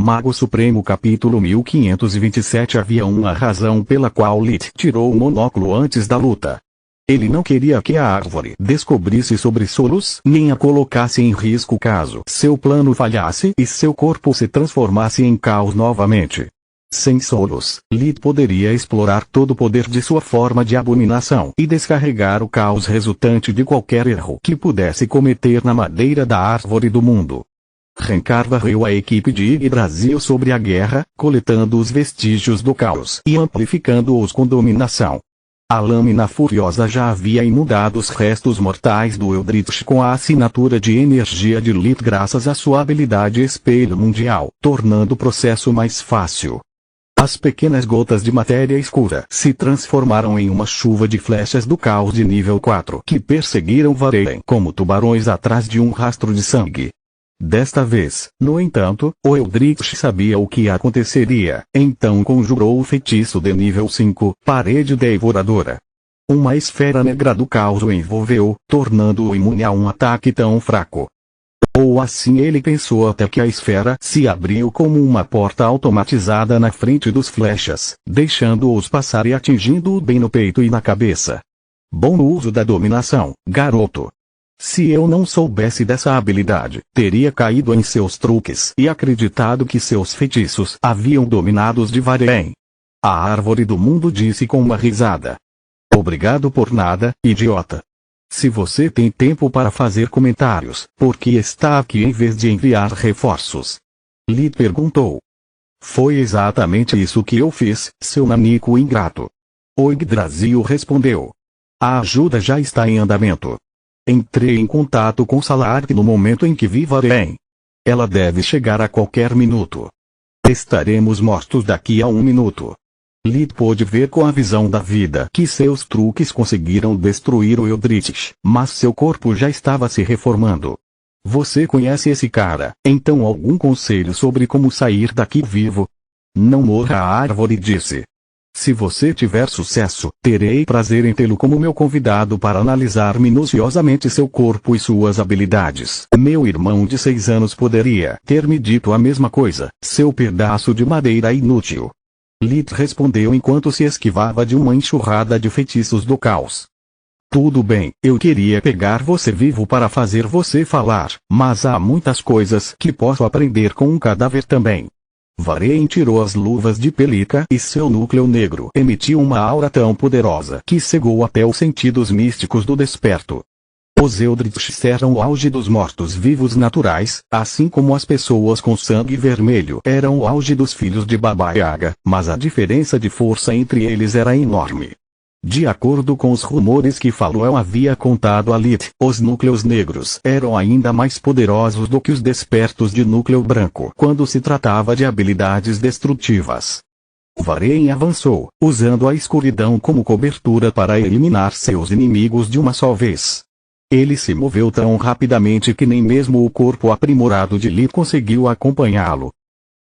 Mago Supremo capítulo 1527. Havia uma razão pela qual Lit tirou o monóculo antes da luta. Ele não queria que a árvore descobrisse sobre Solos, nem a colocasse em risco caso seu plano falhasse e seu corpo se transformasse em caos novamente. Sem Solos, Lit poderia explorar todo o poder de sua forma de abominação e descarregar o caos resultante de qualquer erro que pudesse cometer na madeira da árvore do mundo. Renkar varreu a equipe de Yggdrasil sobre a guerra, coletando os vestígios do caos e amplificando-os com dominação. A lâmina furiosa já havia inundado os restos mortais do Eldritch com a assinatura de energia de Lit graças à sua habilidade espelho mundial, tornando o processo mais fácil. As pequenas gotas de matéria escura se transformaram em uma chuva de flechas do caos de nível 4 que perseguiram Vareen como tubarões atrás de um rastro de sangue. Desta vez, no entanto, o Eldritch sabia o que aconteceria, então conjurou o feitiço de nível 5, Parede Devoradora. Uma esfera negra do caos o envolveu, tornando-o imune a um ataque tão fraco. Ou assim ele pensou até que a esfera se abriu como uma porta automatizada na frente dos flechas, deixando-os passar e atingindo-o bem no peito e na cabeça. Bom uso da dominação, garoto. Se eu não soubesse dessa habilidade, teria caído em seus truques e acreditado que seus feitiços haviam dominados de Vareen. A árvore do mundo disse com uma risada. Obrigado por nada, idiota. Se você tem tempo para fazer comentários, por que está aqui em vez de enviar reforços? Lit perguntou. Foi exatamente isso que eu fiz, seu nanico ingrato. O Yggdrasil respondeu. A ajuda já está em andamento. Entrei em contato com Salark no momento em que vi Vareen. Ela deve chegar a qualquer minuto. Estaremos mortos daqui a 1 minuto. Lit pôde ver com a visão da vida que seus truques conseguiram destruir o Eldritch, mas seu corpo já estava se reformando. Você conhece esse cara, então algum conselho sobre como sair daqui vivo? Não morra, a árvore disse. Se você tiver sucesso, terei prazer em tê-lo como meu convidado para analisar minuciosamente seu corpo e suas habilidades. Meu irmão de 6 anos poderia ter me dito a mesma coisa, seu pedaço de madeira inútil. Lit respondeu enquanto se esquivava de uma enxurrada de feitiços do caos. Tudo bem, eu queria pegar você vivo para fazer você falar, mas há muitas coisas que posso aprender com um cadáver também. Vareen tirou as luvas de pelica e seu núcleo negro emitiu uma aura tão poderosa que cegou até os sentidos místicos do desperto. Os Eldritch eram o auge dos mortos-vivos naturais, assim como as pessoas com sangue vermelho eram o auge dos filhos de Baba Yaga, mas a diferença de força entre eles era enorme. De acordo com os rumores que Faluel havia contado a Lit, os núcleos negros eram ainda mais poderosos do que os despertos de núcleo branco quando se tratava de habilidades destrutivas. Vareen avançou, usando a escuridão como cobertura para eliminar seus inimigos de uma só vez. Ele se moveu tão rapidamente que nem mesmo o corpo aprimorado de Lit conseguiu acompanhá-lo.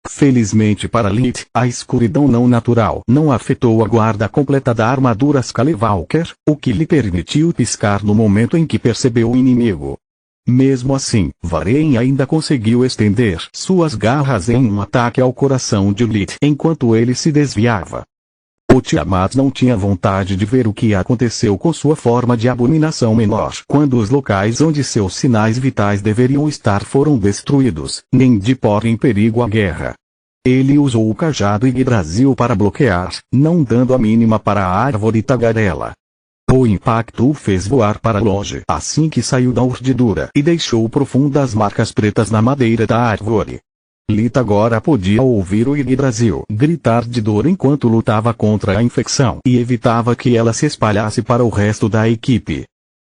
Felizmente para Lit, a escuridão não natural não afetou a guarda completa da armadura Skywalker, o que lhe permitiu piscar no momento em que percebeu o inimigo. Mesmo assim, Vareen ainda conseguiu estender suas garras em um ataque ao coração de Lit enquanto ele se desviava. O Tiamat não tinha vontade de ver o que aconteceu com sua forma de abominação menor quando os locais onde seus sinais vitais deveriam estar foram destruídos, nem de pôr em perigo a guerra. Ele usou o cajado Yggdrasil para bloquear, não dando a mínima para a árvore tagarela. O impacto o fez voar para longe assim que saiu da urdidura e deixou profundas marcas pretas na madeira da árvore. Lit agora podia ouvir o Yggdrasil gritar de dor enquanto lutava contra a infecção e evitava que ela se espalhasse para o resto da equipe.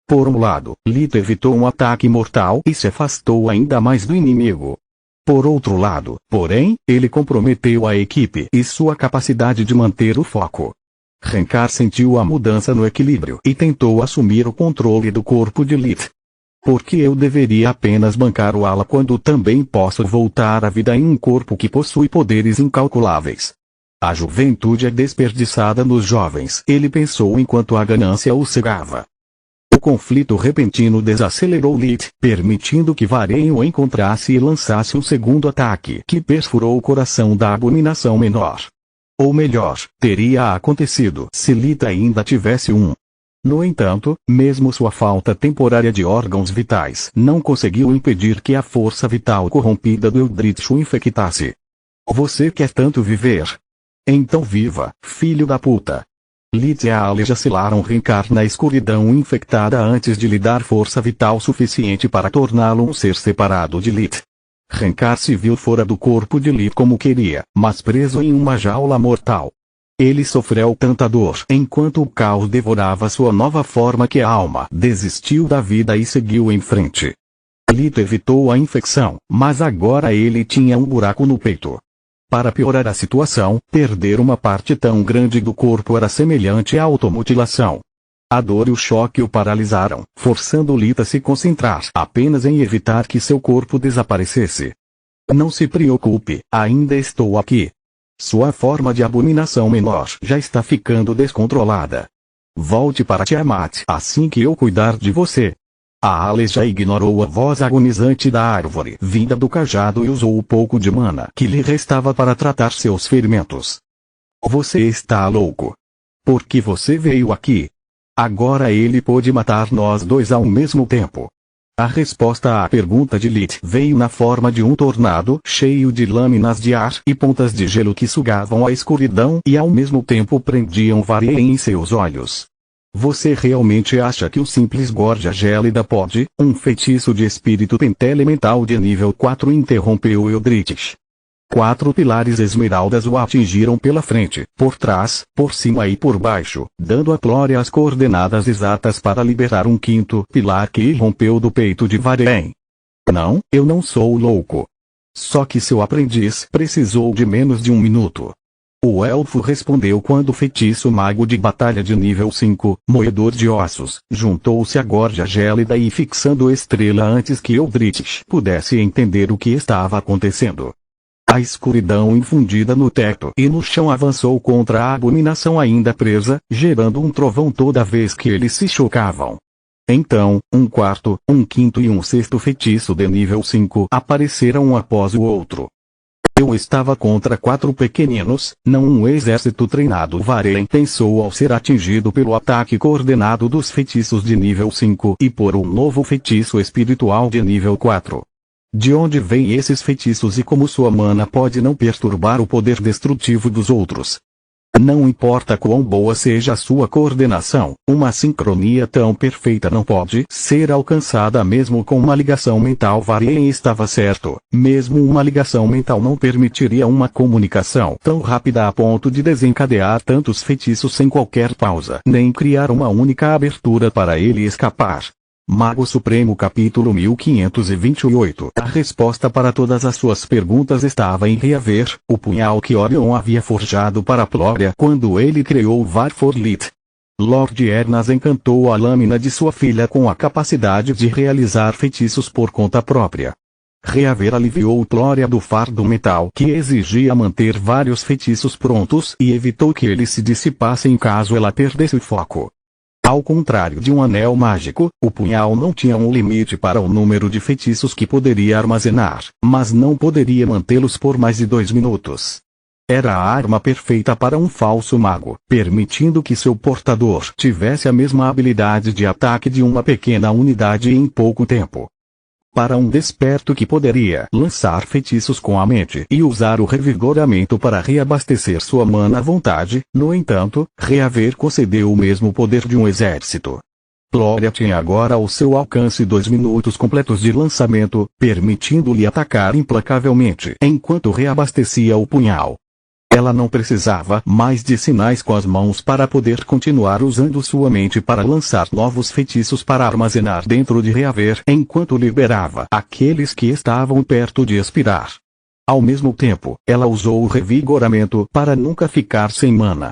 Por um lado, Lit evitou um ataque mortal e se afastou ainda mais do inimigo. Por outro lado, porém, ele comprometeu a equipe e sua capacidade de manter o foco. Renkar sentiu a mudança no equilíbrio e tentou assumir o controle do corpo de Lit. Por que eu deveria apenas bancar o ala quando também posso voltar à vida em um corpo que possui poderes incalculáveis? A juventude é desperdiçada nos jovens, ele pensou enquanto a ganância o cegava. O conflito repentino desacelerou Lit, permitindo que Vareen o encontrasse e lançasse um segundo ataque que perfurou o coração da abominação menor. Ou melhor, teria acontecido se Lit ainda tivesse um. No entanto, mesmo sua falta temporária de órgãos vitais não conseguiu impedir que a força vital corrompida do Eldritch o infectasse. Você quer tanto viver? Então viva, filho da puta. Lit e Aale vacilaram Renkar na escuridão infectada antes de lhe dar força vital suficiente para torná-lo um ser separado de Lit. Renkar se viu fora do corpo de Lit como queria, mas preso em uma jaula mortal. Ele sofreu tanta dor enquanto o caos devorava sua nova forma que a alma desistiu da vida e seguiu em frente. Lit evitou a infecção, mas agora ele tinha um buraco no peito. Para piorar a situação, perder uma parte tão grande do corpo era semelhante à automutilação. A dor e o choque o paralisaram, forçando Lit a se concentrar apenas em evitar que seu corpo desaparecesse. Não se preocupe, ainda estou aqui. Sua forma de abominação menor já está ficando descontrolada. Volte para Tiamat assim que eu cuidar de você. A Aale já ignorou a voz agonizante da árvore vinda do cajado e usou o pouco de mana que lhe restava para tratar seus ferimentos. Você está louco. Por que você veio aqui? Agora ele pôde matar nós dois ao mesmo tempo. A resposta à pergunta de Lit veio na forma de um tornado cheio de lâminas de ar e pontas de gelo que sugavam a escuridão e ao mesmo tempo prendiam Vareen em seus olhos. Você realmente acha que um simples gorja gélida pode, um feitiço de espírito pentelemental de nível 4 interrompeu Eldritch? 4 pilares esmeraldas o atingiram pela frente, por trás, por cima e por baixo, dando a Clória as coordenadas exatas para liberar um quinto pilar que irrompeu do peito de Vareen. Não, eu não sou louco. Só que seu aprendiz precisou de menos de um minuto. O elfo respondeu quando o feitiço mago de batalha de nível 5, moedor de ossos, juntou-se à gorja gélida e fixando a estrela antes que Eldritch pudesse entender o que estava acontecendo. A escuridão infundida no teto e no chão avançou contra a abominação ainda presa, gerando um trovão toda vez que eles se chocavam. Então, um quarto, um quinto e um sexto feitiço de nível 5 apareceram um após o outro. Eu estava contra 4 pequeninos, não um exército treinado. Vareen pensou ao ser atingido pelo ataque coordenado dos feitiços de nível 5 e por um novo feitiço espiritual de nível 4. De onde vêm esses feitiços e como sua mana pode não perturbar o poder destrutivo dos outros? Não importa quão boa seja a sua coordenação, uma sincronia tão perfeita não pode ser alcançada mesmo com uma ligação mental. Vareen estava certo, mesmo uma ligação mental não permitiria uma comunicação tão rápida a ponto de desencadear tantos feitiços sem qualquer pausa, nem criar uma única abertura para ele escapar. Mago Supremo capítulo 1528. A resposta para todas as suas perguntas estava em reaver, o punhal que Orion havia forjado para Clória quando ele criou Varforlit. Lord Ernas encantou a lâmina de sua filha com a capacidade de realizar feitiços por conta própria. Reaver aliviou Clória do fardo metal que exigia manter vários feitiços prontos e evitou que eles se dissipassem caso ela perdesse o foco. Ao contrário de um anel mágico, o punhal não tinha um limite para o número de feitiços que poderia armazenar, mas não poderia mantê-los por mais de 2 minutos. Era a arma perfeita para um falso mago, permitindo que seu portador tivesse a mesma habilidade de ataque de uma pequena unidade em pouco tempo. Para um desperto que poderia lançar feitiços com a mente e usar o revigoramento para reabastecer sua mana à vontade, no entanto, Reaver concedeu o mesmo poder de um exército. Clória tinha agora ao seu alcance 2 minutos completos de lançamento, permitindo-lhe atacar implacavelmente enquanto reabastecia o punhal. Ela não precisava mais de sinais com as mãos para poder continuar usando sua mente para lançar novos feitiços para armazenar dentro de Reaver enquanto liberava aqueles que estavam perto de expirar. Ao mesmo tempo, ela usou o revigoramento para nunca ficar sem mana.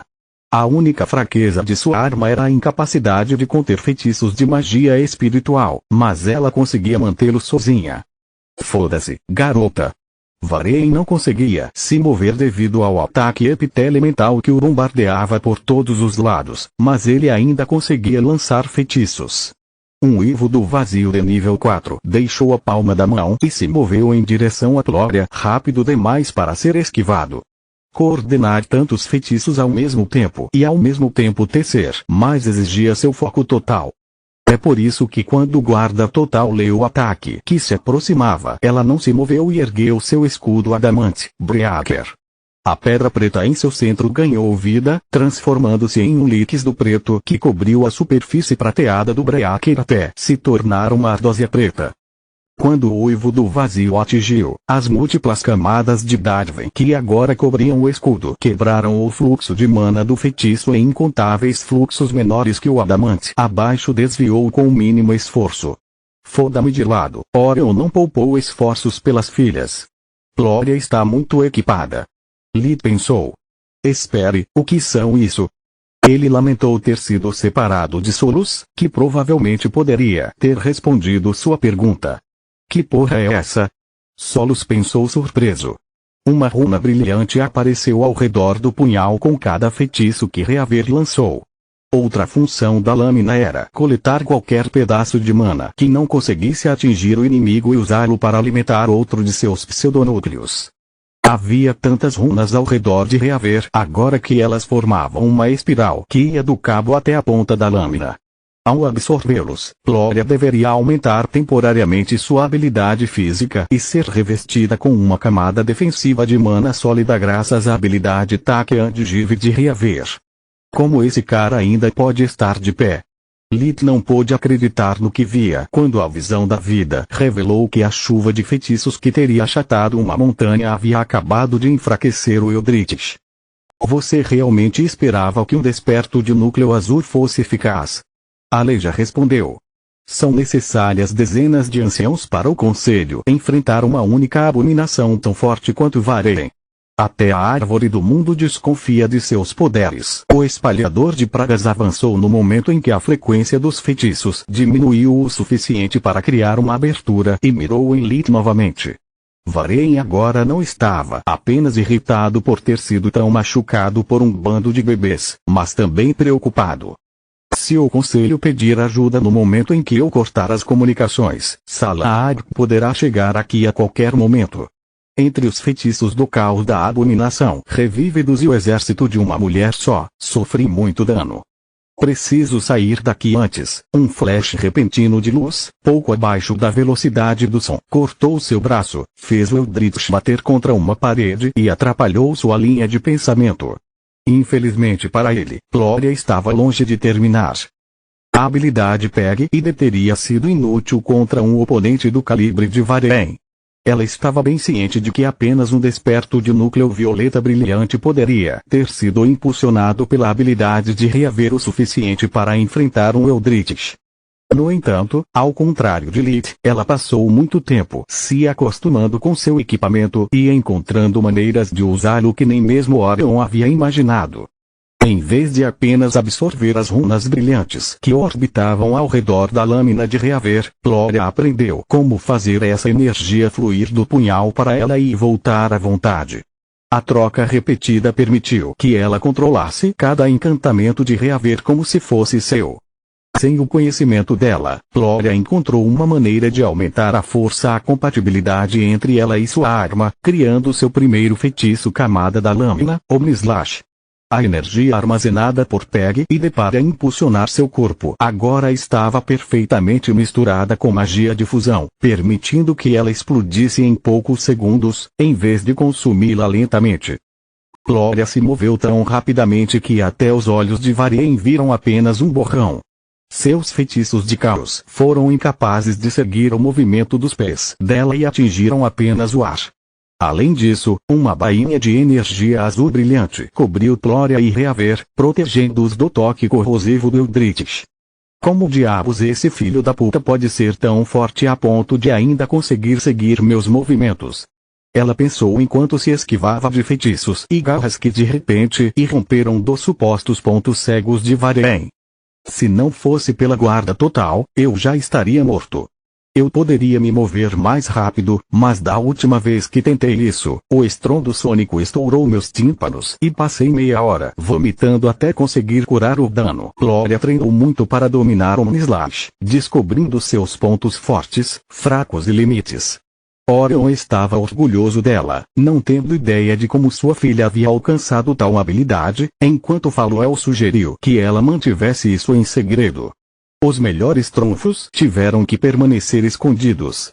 A única fraqueza de sua arma era a incapacidade de conter feitiços de magia espiritual, mas ela conseguia mantê-los sozinha. Foda-se, garota! Vareen não conseguia se mover devido ao ataque epitelemental que o bombardeava por todos os lados, mas ele ainda conseguia lançar feitiços. Um uivo do vazio de nível 4 deixou a palma da mão e se moveu em direção a Glória, rápido demais para ser esquivado. Coordenar tantos feitiços ao mesmo tempo e ao mesmo tempo tecer mais exigia seu foco total. É por isso que quando o guarda total leu o ataque que se aproximava, ela não se moveu e ergueu seu escudo adamante, Breaker. A pedra preta em seu centro ganhou vida, transformando-se em um líquido preto que cobriu a superfície prateada do Breaker até se tornar uma ardósia preta. Quando o uivo do vazio atingiu, as múltiplas camadas de Darwin que agora cobriam o escudo quebraram o fluxo de mana do feitiço em incontáveis fluxos menores que o adamante abaixo desviou com o mínimo esforço. Foda-me de lado, Orion não poupou esforços pelas filhas. Glória está muito equipada. Lee pensou. Espere, o que são isso? Ele lamentou ter sido separado de Solus, que provavelmente poderia ter respondido sua pergunta. Que porra é essa? Solus pensou surpreso. Uma runa brilhante apareceu ao redor do punhal com cada feitiço que Reaver lançou. Outra função da lâmina era coletar qualquer pedaço de mana que não conseguisse atingir o inimigo e usá-lo para alimentar outro de seus pseudonúcleos. Havia tantas runas ao redor de Reaver agora que elas formavam uma espiral que ia do cabo até a ponta da lâmina. Ao absorvê-los, Glória deveria aumentar temporariamente sua habilidade física e ser revestida com uma camada defensiva de mana sólida graças à habilidade Taque Andigive de Reaver. Como esse cara ainda pode estar de pé? Lit não pôde acreditar no que via quando a visão da vida revelou que a chuva de feitiços que teria achatado uma montanha havia acabado de enfraquecer o Eldritch. Você realmente esperava que um desperto de núcleo azul fosse eficaz? Aleja respondeu. São necessárias dezenas de anciãos para o Conselho enfrentar uma única abominação tão forte quanto Vareen. Até a árvore do mundo desconfia de seus poderes. O espalhador de pragas avançou no momento em que a frequência dos feitiços diminuiu o suficiente para criar uma abertura e mirou em Lit novamente. Vareen agora não estava apenas irritado por ter sido tão machucado por um bando de bebês, mas também preocupado. Se o Conselho pedir ajuda no momento em que eu cortar as comunicações, Salah poderá chegar aqui a qualquer momento. Entre os feitiços do caos da abominação revívidos e o exército de uma mulher só, sofri muito dano. Preciso sair daqui antes. Um flash repentino de luz, pouco abaixo da velocidade do som, cortou seu braço, fez o Eldritch bater contra uma parede e atrapalhou sua linha de pensamento. Infelizmente para ele, Glória estava longe de terminar. A habilidade PEG-ID teria sido inútil contra um oponente do calibre de Vareen. Ela estava bem ciente de que apenas um desperto de núcleo violeta brilhante poderia ter sido impulsionado pela habilidade de Reaver o suficiente para enfrentar um Eldritch. No entanto, ao contrário de Lit, ela passou muito tempo se acostumando com seu equipamento e encontrando maneiras de usá-lo que nem mesmo Orion havia imaginado. Em vez de apenas absorver as runas brilhantes que orbitavam ao redor da lâmina de Reaver, Glória aprendeu como fazer essa energia fluir do punhal para ela e voltar à vontade. A troca repetida permitiu que ela controlasse cada encantamento de Reaver como se fosse seu. Sem o conhecimento dela, Glória encontrou uma maneira de aumentar a força a compatibilidade entre ela e sua arma, criando seu primeiro feitiço camada da lâmina, Omnislash. A energia armazenada por PEG-ID para impulsionar seu corpo agora estava perfeitamente misturada com magia de fusão, permitindo que ela explodisse em poucos segundos, em vez de consumi-la lentamente. Glória se moveu tão rapidamente que até os olhos de Vareen viram apenas um borrão. Seus feitiços de caos foram incapazes de seguir o movimento dos pés dela e atingiram apenas o ar. Além disso, uma bainha de energia azul brilhante cobriu Glória e Reaver, protegendo-os do toque corrosivo do Eldritch. Como diabos esse filho da puta pode ser tão forte a ponto de ainda conseguir seguir meus movimentos? Ela pensou enquanto se esquivava de feitiços e garras que de repente irromperam dos supostos pontos cegos de Vareen. Se não fosse pela guarda total, eu já estaria morto. Eu poderia me mover mais rápido, mas da última vez que tentei isso, o estrondo sônico estourou meus tímpanos e passei meia hora vomitando até conseguir curar o dano. Gloria treinou muito para dominar o Slash, descobrindo seus pontos fortes, fracos e limites. Orion estava orgulhoso dela, não tendo ideia de como sua filha havia alcançado tal habilidade, enquanto Faluel sugeriu que ela mantivesse isso em segredo. Os melhores trunfos tiveram que permanecer escondidos.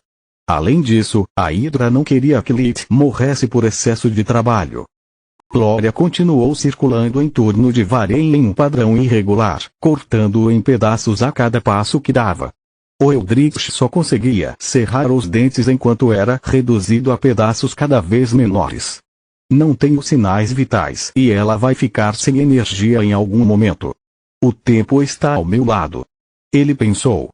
Além disso, a Hydra não queria que Lilith morresse por excesso de trabalho. Gloria continuou circulando em torno de Vareen em um padrão irregular, cortando-o em pedaços a cada passo que dava. O Eldritch só conseguia cerrar os dentes enquanto era reduzido a pedaços cada vez menores. Não tenho sinais vitais e ela vai ficar sem energia em algum momento. O tempo está ao meu lado. Ele pensou.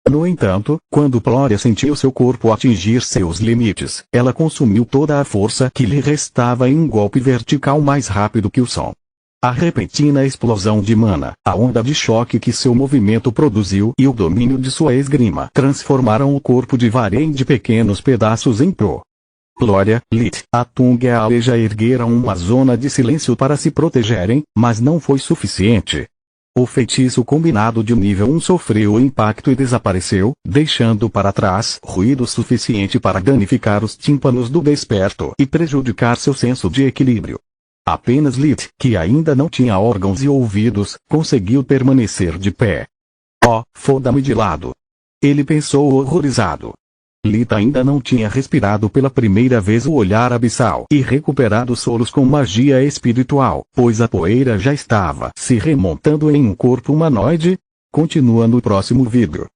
No entanto, quando Gloria sentiu seu corpo atingir seus limites, ela consumiu toda a força que lhe restava em um golpe vertical mais rápido que o som. A repentina explosão de mana, a onda de choque que seu movimento produziu e o domínio de sua esgrima transformaram o corpo de Vareen de pequenos pedaços em pó. Gloria, Lilith, Atung e Aleja ergueram uma zona de silêncio para se protegerem, mas não foi suficiente. O feitiço combinado de nível 1 sofreu o impacto e desapareceu, deixando para trás ruído suficiente para danificar os tímpanos do desperto e prejudicar seu senso de equilíbrio. Apenas Lilith, que ainda não tinha órgãos e ouvidos, conseguiu permanecer de pé. Oh, foda-me de lado. Ele pensou horrorizado. Lilith ainda não tinha respirado pela primeira vez o olhar abissal e recuperado solos com magia espiritual, pois a poeira já estava se remontando em um corpo humanoide. Continua no próximo vídeo.